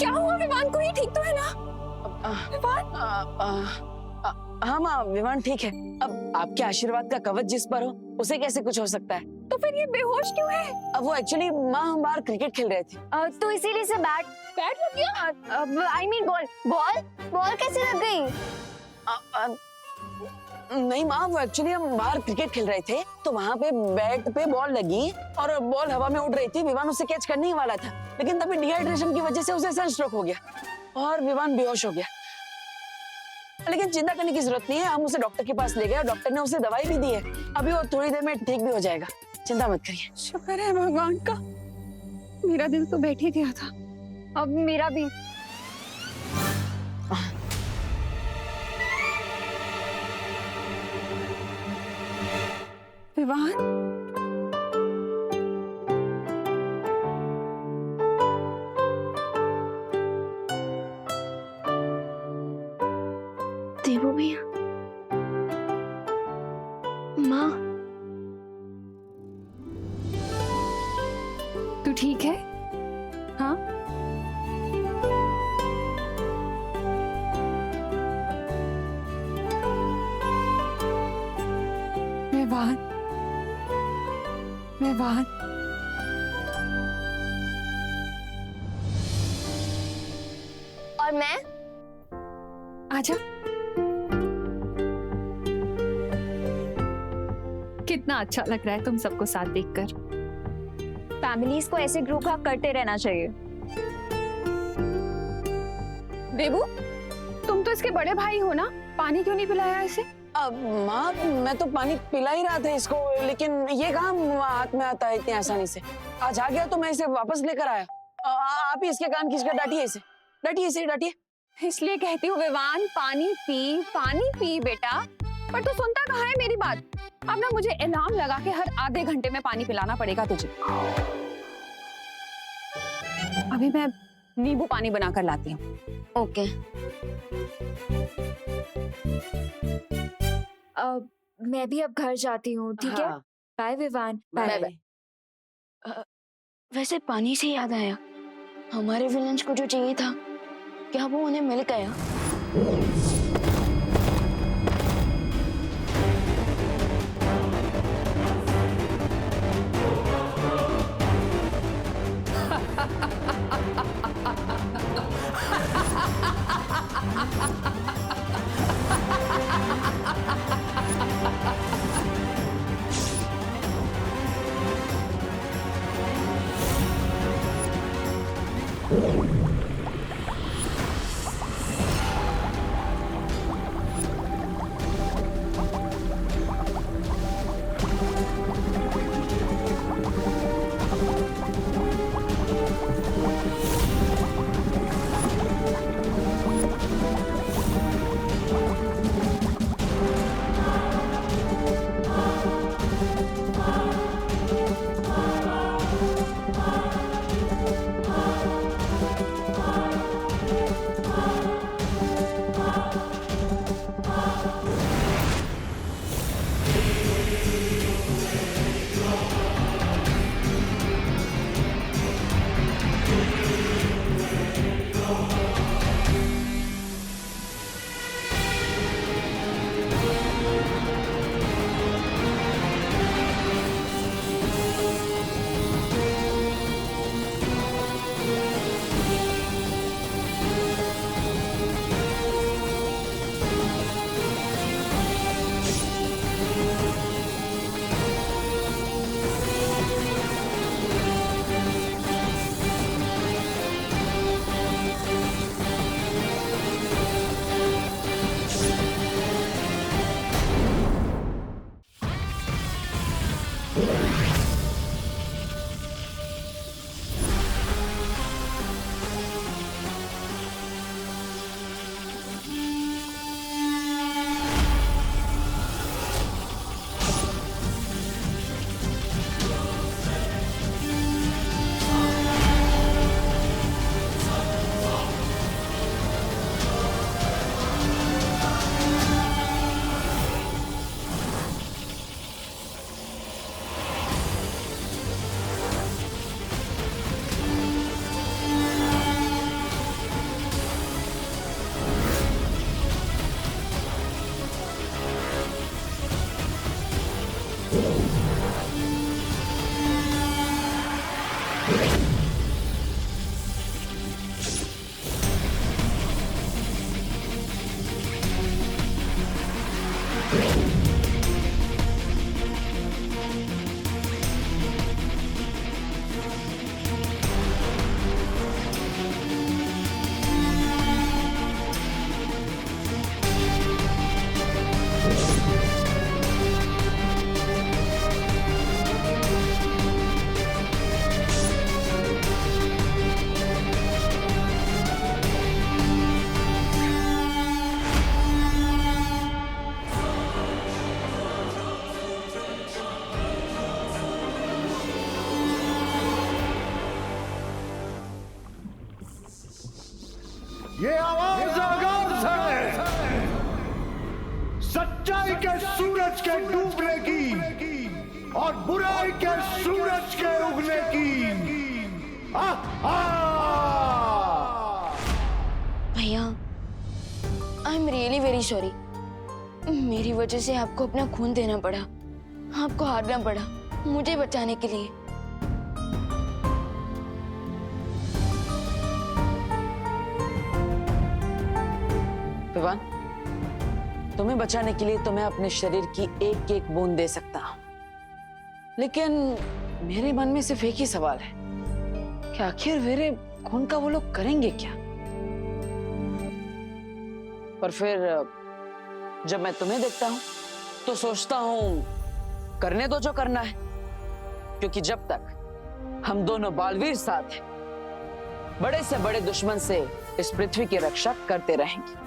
क्या हुआ विवान को? ये ठीक तो है ना? विवान? हाँ माँ, विवान ठीक है। अब आपके आशीर्वाद का कवच जिस पर हो उसे कैसे कुछ हो सकता है? तो फिर ये बेहोश क्यों है? अब वो एक्चुअली माँ हम बाहर क्रिकेट खेल रहे थे तो इसीलिए से बैट लग गया? I mean ball ball ball कैसे लग गई? नहीं माँ, वो एक्चुअली हम बाहर क्रिकेट खेल रहे थे तो वहाँ पे बैट पे बॉल लगी और बॉल हवा में उड़ रही थी। विवान उसे कैच करने ही वाला था, लेकिन तभी डिहाइड्रेशन की वजह से उसे सनस्ट्रोक हो गया और विवान बेहोश हो गया। लेकिन चिंता करने की जरूरत नहीं है, हम उसे डॉक्टर के पास ले गए और डॉक्टर ने उसे दवाई भी दी है। अभी वो थोड़ी देर में ठीक भी हो जाएगा, चिंता मत करिए। शुक्र है भगवान का, मेरा दिल तो बैठ ही गया था। अब मेरा भी। विवान, देवू भैया, माँ, तू ठीक है? हाँ? विवान, विवान, और मैं? आजा। कितना अच्छा लग रहा है तुम सबको साथ देखकर। फैमिलीज को ऐसे ग्रुप हग करते रहना चाहिए। देवू, तुम तो इसके बड़े भाई हो ना, पानी क्यों नहीं पिलाया इसे? अब माँ, मैं तो पानी पिला ही रहा था इसको, लेकिन ये कहाँ हाथ में आता है इतनी आसानी से। आज आ गया तो मैं इसे वापस लेकर आया। आप ही इसके कान खींचकर डांटिए इसे, डांटिए इसे, डांटिए। इसलिए कहती हूँ विवान, पानी पी बेटा। पर तू सुनता कहाँ है मेरी बात? अब ना मुझे इनाम लगा के हर आधे घंटे में पानी पिलाना पड़ेगा तुझे। अभी मैं नींबू पानी बनाकर लाती हूँ। ओके। मैं भी अब घर जाती हूँ, ठीक है? हाँ। बाय विवान। Bye bye. वैसे पानी से याद आया, हमारे विलेंस को जो चाहिए था, क्या वो उन्हें मिल गया? ये आवाज आगाज है सच्चाई के सूरज के डूबने की और बुराई के सूरज के उगने की। भैया, I am really very sorry. मेरी वजह से आपको अपना खून देना पड़ा, आपको हारना पड़ा मुझे बचाने के लिए। विवान, तुम्हें बचाने के लिए तो मैं अपने शरीर की एक एक बूंद दे सकता हूं, लेकिन मेरे मन में सिर्फ एक ही सवाल है कि आखिर मेरे खून का वो लोग करेंगे क्या? पर फिर जब मैं तुम्हें देखता हूं तो सोचता हूं करने दो जो करना है, क्योंकि जब तक हम दोनों बालवीर साथ हैं, बड़े से बड़े दुश्मन से इस पृथ्वी की रक्षा करते रहेंगे।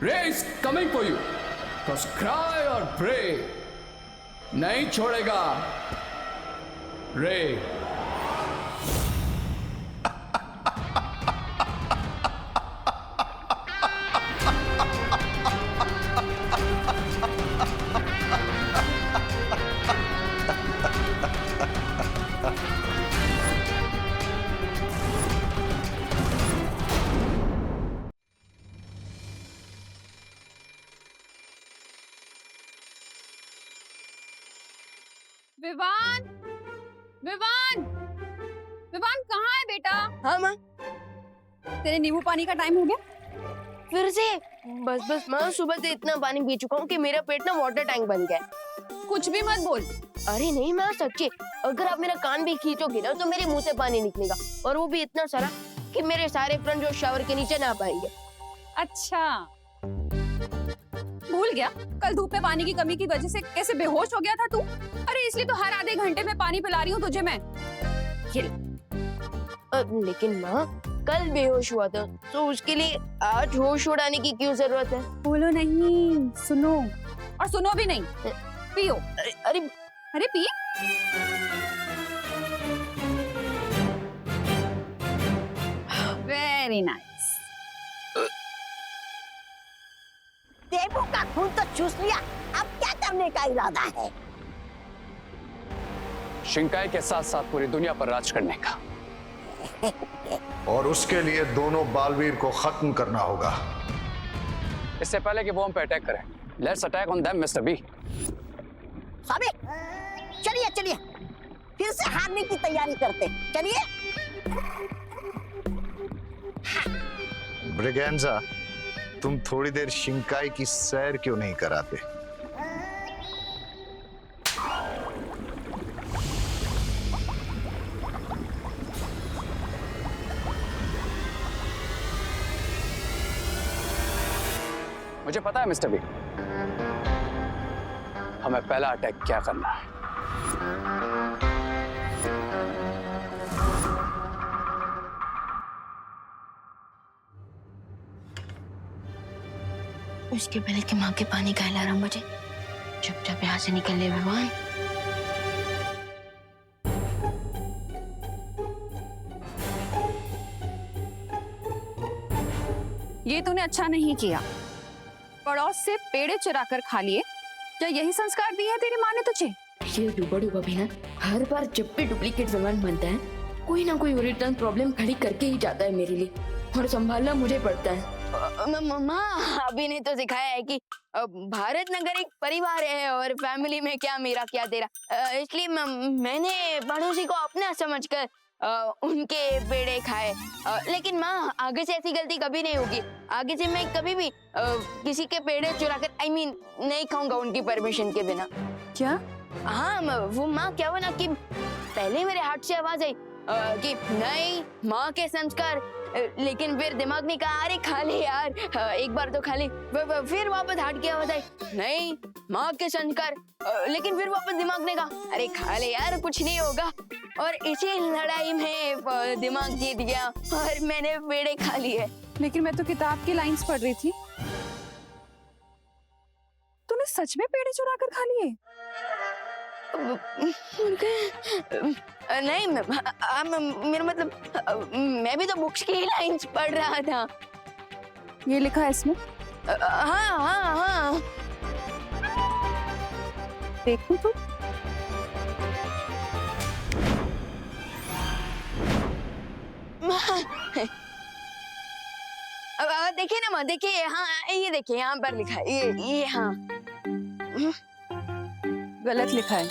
Ray is coming for you. Cause cry or pray, नहीं छोड़ेगा Ray. विवान, विवान, विवान कहाँ है बेटा? हाँ माँ। तेरे नींबू पानी का टाइम हो गया? फिर से? बस माँ, सुबह से इतना पानी पी चुका हूँ कि मेरा पेट ना वाटर टैंक बन गया है। कुछ भी मत बोल। अरे नहीं माँ, सच्ची, अगर आप मेरा कान भी खींचोगे ना तो मेरे मुंह से पानी निकलेगा, और वो भी इतना सारा कि मेरे सारे फ्रेंड जो शावर के नीचे ना पाएंगे। अच्छा, भूल गया कल धूप में पानी की कमी की वजह से कैसे बेहोश हो गया था तू? अरे इसलिए तो हर आधे घंटे में पानी पिला रही हूँ तुझे मैं। ये लेकिन माँ, कल बेहोश हुआ था तो उसके लिए आज होश उड़ाने की क्यों जरूरत है? बोलो नहीं, सुनो, और सुनो भी नहीं, पियो। अरे अरे पी। Very nice. देवों का खून तो चूस लिया, अब क्या करने का इरादा है? शिंकाई के साथ साथ पूरी दुनिया पर राज करने का। और उसके लिए दोनों बालवीर को खत्म करना होगा। इससे पहले कि वो हम पे अटैक करें, let's attack on them mister B. Swami, चलिए चलिए, फिर से हारने की तैयारी करते, चलिए। ब्रिगेंजा, तुम थोड़ी देर शिंकाई की सैर क्यों नहीं कराते? मुझे पता है मिस्टर बी, हमें पहला अटैक क्या करना है। उसके पहले कि माँ के पानी का ला रहा मुझे, चुपचाप यहाँ से निकल ले भगवान। ये तूने अच्छा नहीं किया, पड़ोस से पेड़े चुरा कर खा लिए। क्या यही संस्कार दिए हैं तेरी माँ ने तुझे? ये डूबा डूबा भी ना हर बार जब भी डुप्लीकेट विमान बनता है कोई ना कोई ओरिजिनल प्रॉब्लम खड़ी करके ही जाता है मेरे लिए, और संभालना मुझे पड़ता है। माँ अभी ने तो सिखाया है कि भारत नगर एक परिवार है और फैमिली में क्या मेरा क्या तेरा, इसलिए मैंने पड़ोसी को अपना समझकर उनके पेड़े खाए। लेकिन माँ आगे से ऐसी गलती कभी नहीं होगी, आगे से मैं कभी भी किसी के पेड़े चुरा कर नहीं खाऊंगा उनकी परमिशन के बिना। क्या? हाँ वो माँ क्या हुआ ना कि पहले मेरे हाथ से आवाज आई कि नहीं माँ के संस्कार, लेकिन फिर दिमाग ने कहा अरे खा ले यार, एक बार तो खा ले। फिर वापस हाथ की आवाज आई नहीं माँ के संस्कार, लेकिन फिर वापस दिमाग ने कहा अरे खा ले यार कुछ नहीं होगा, और इसी लड़ाई में दिमाग जीत गया और मैंने पेड़े खा लिए। लेकिन मैं तो किताब की लाइंस पढ़ रही थी, तूने सच में पेड़े चुरा कर खा लिए? नहीं मेरा मतलब मैं भी तो बुक्स की ही लाइंस पढ़ रहा था। ये लिखा है इसमें? हाँ हाँ हाँ देखूं तो? देखिए ना माँ, देखिए हाँ ये देखिए यहाँ पर लिखा है ये हाँ गलत लिखा है।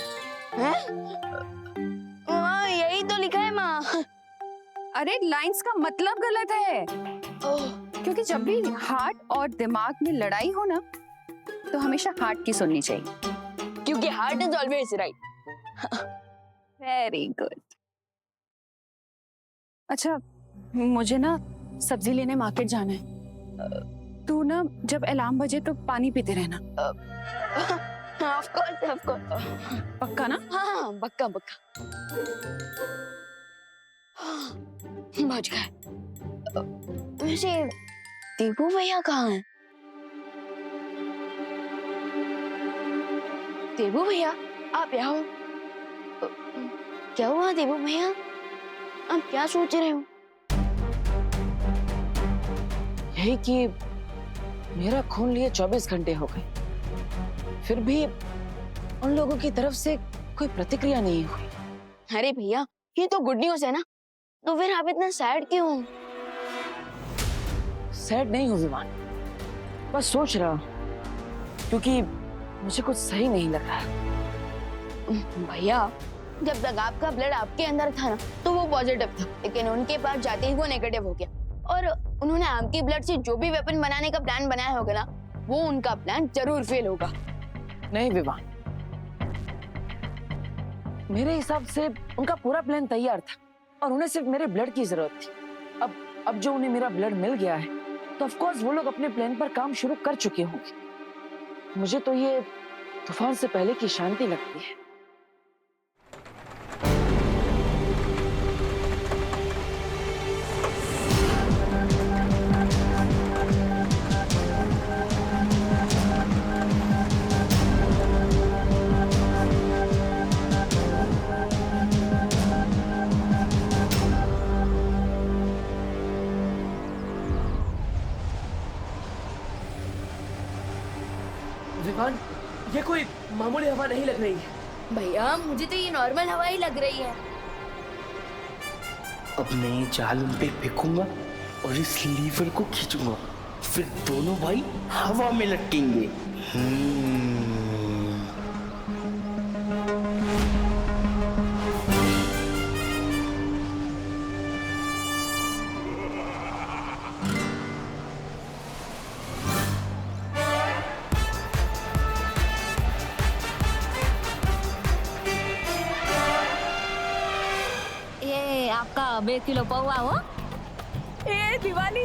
हाँ यही तो लिखा है माँ। अरे लाइंस का मतलब गलत है, क्योंकि जब भी हार्ट और दिमाग में लड़ाई हो ना तो हमेशा हार्ट की सुननी चाहिए, क्योंकि heart is always right. Very good. अच्छा मुझे ना सब्जी लेने मार्केट जाना है, तू ना जब अलार्म बजे तो पानी पीते रहना। ऑफ कोर्स पक्का ना? हाँ पक्का पक्का। बच गए। वैसे दीपू भैया कहाँ हैं? देबू भैया आप यहाँ हो? क्या हुआ देबू भैया, आप क्या सोच रहे हो? यही कि मेरा खून लिए 24 घंटे हो गए, फिर भी उन लोगों की तरफ से कोई प्रतिक्रिया नहीं हुई। अरे भैया ये तो गुड न्यूज है ना, तो फिर आप इतना सैड क्यों हो? सैड नहीं हूँ विमान, बस सोच रहा हूँ, क्योंकि मुझे कुछ सही नहीं लग रहा। भैया जब तक आपका ब्लड आपके अंदर था ना तो वो पॉजिटिव था, लेकिन उनके पास जाते ही वो नेगेटिव हो गया, और उन्होंने आपके ब्लड से जो भी वेपन बनाने का प्लान बनाया होगा ना वो उनका प्लान जरूर फेल होगा। नहीं विवान, मेरे हिसाब से उनका पूरा प्लान तैयार था और उन्हें सिर्फ मेरे ब्लड की जरूरत थी। अब जो उन्हें मेरा ब्लड मिल गया है तो ऑफ कोर्स वो लोग अपने प्लान पर काम शुरू कर चुके होंगे। मुझे तो ये तूफान से पहले की शांति लगती है। विमान, ये कोई मामूली हवा नहीं लग रही है। भैया मुझे तो ये नॉर्मल हवा ही लग रही है। अब मैं ये जाल उन पे फेंकूंगा और इस लीवर को खींचूंगा, फिर दोनों भाई हवा में लटकेंगे। आपका 2 किलो पौवा हो? ए दिवाली,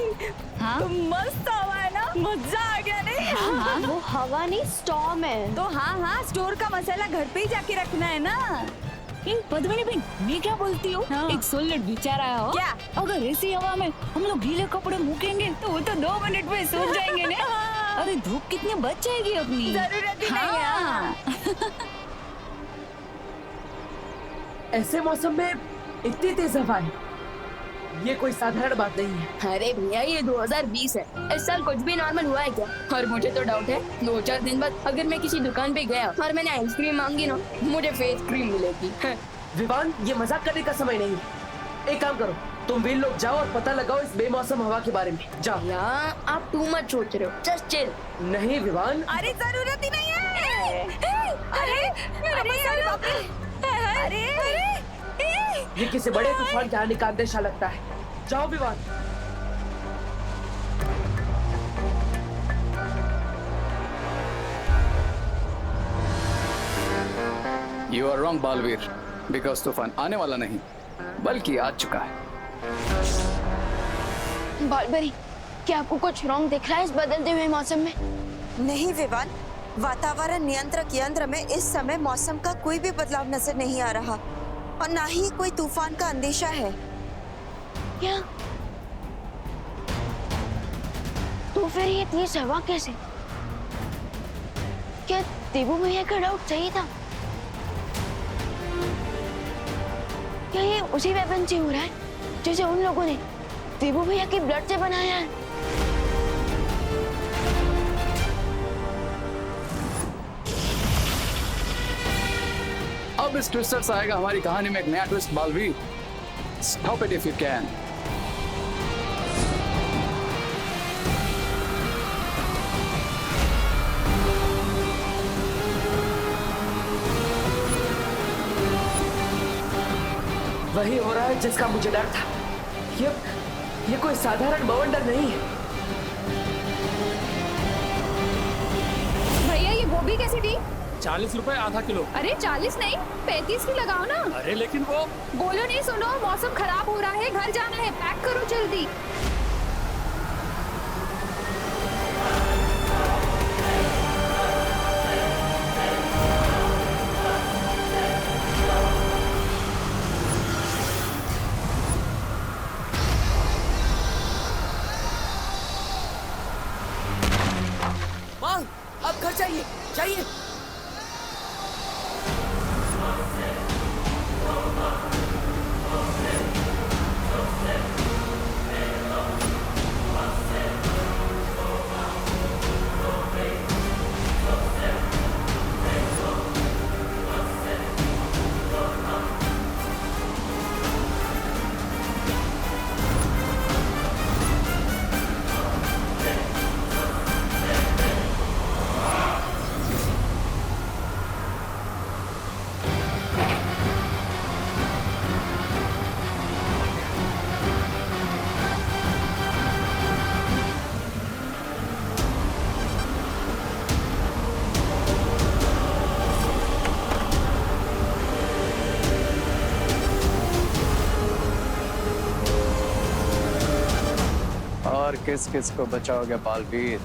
हाँ? मस्त हवा है ना, मजा आ गया नहीं? हाँ वो हवा नहीं स्टॉर्म है। तो हाँ स्टोर का मसाला घर पे ही जाके रखना है ना। पद्मिनी बहन, मैं क्या बोलती हूँ? हाँ। एक सोलट विचार आया हो। क्या? अगर ऐसी हवा में हम लोग गीले कपड़े मूकेंगे तो वो तो 2 मिनट में सूख जाएंगे ना। अरे धूप कितनी बच जाएगी अपनी। जरूरत ही नहीं है। हाँ। ऐसे मौसम में इतनी तेज हवा है, ये कोई साधारण बात नहीं है। अरे भैया ये 2020 है, इस साल कुछ भी नॉर्मल हुआ है क्या? और मुझे तो डाउट है 2-4 दिन बाद अगर मैं किसी दुकान पे गया और मैंने आइसक्रीम मांगी ना, मुझे फेस क्रीम मिलेगी। विवान, ये मजाक करने का समय नहीं है। एक काम करो, तुम व्हील लोग जाओ और पता लगाओ इस बेमौसम हवा के बारे में। जाओ। या आप टू मच सोच रहे हो, जस्ट चिल। नहीं विवान, अरे जरूरत ही नहीं है। अरे ये किसी बड़े तूफान के आने का अंदेशा लगता है। जाओ Vivaan. You are wrong Baalveer, because तूफान आने वाला नहीं बल्कि आ चुका है। बालबरी, क्या आपको कुछ रॉन्ग दिख रहा है इस बदलते हुए मौसम में? नहीं विवान, वातावरण नियंत्रक यंत्र में इस समय मौसम का कोई भी बदलाव नजर नहीं आ रहा और ना ही कोई तूफान का अंदेशा है। क्या? तो फिर ये तेज हवा कैसे? क्या देबू भैया का डाउट सही था? क्या ये उसी वेपन से हो रहा है जैसे उन लोगों ने देबू भैया के ब्लड से बनाया है? अब इस ट्विस्टर से आएगा हमारी कहानी में एक नया twist Baalveer. Stop it if you can. वही हो रहा है जिसका मुझे डर था। ये कोई साधारण बवंडर नहीं है। भैया ये गोभी कैसी थी? 40 रुपए आधा किलो। अरे 40 नहीं 35 की लगाओ ना। अरे लेकिन वो बोलो नहीं, सुनो मौसम खराब हो रहा है, घर जाना है, पैक करो जल्दी। माँ, अब घर चाहिए चाहिए। और किस किस को बचाओगे बालवीर?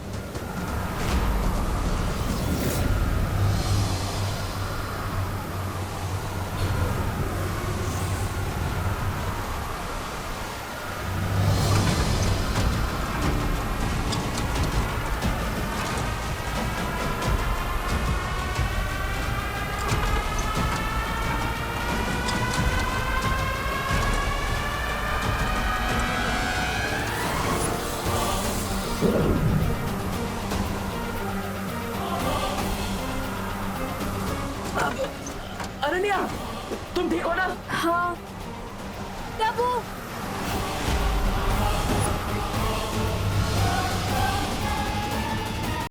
अनन्या, तुम ठीक हो ना? हाँ तब वो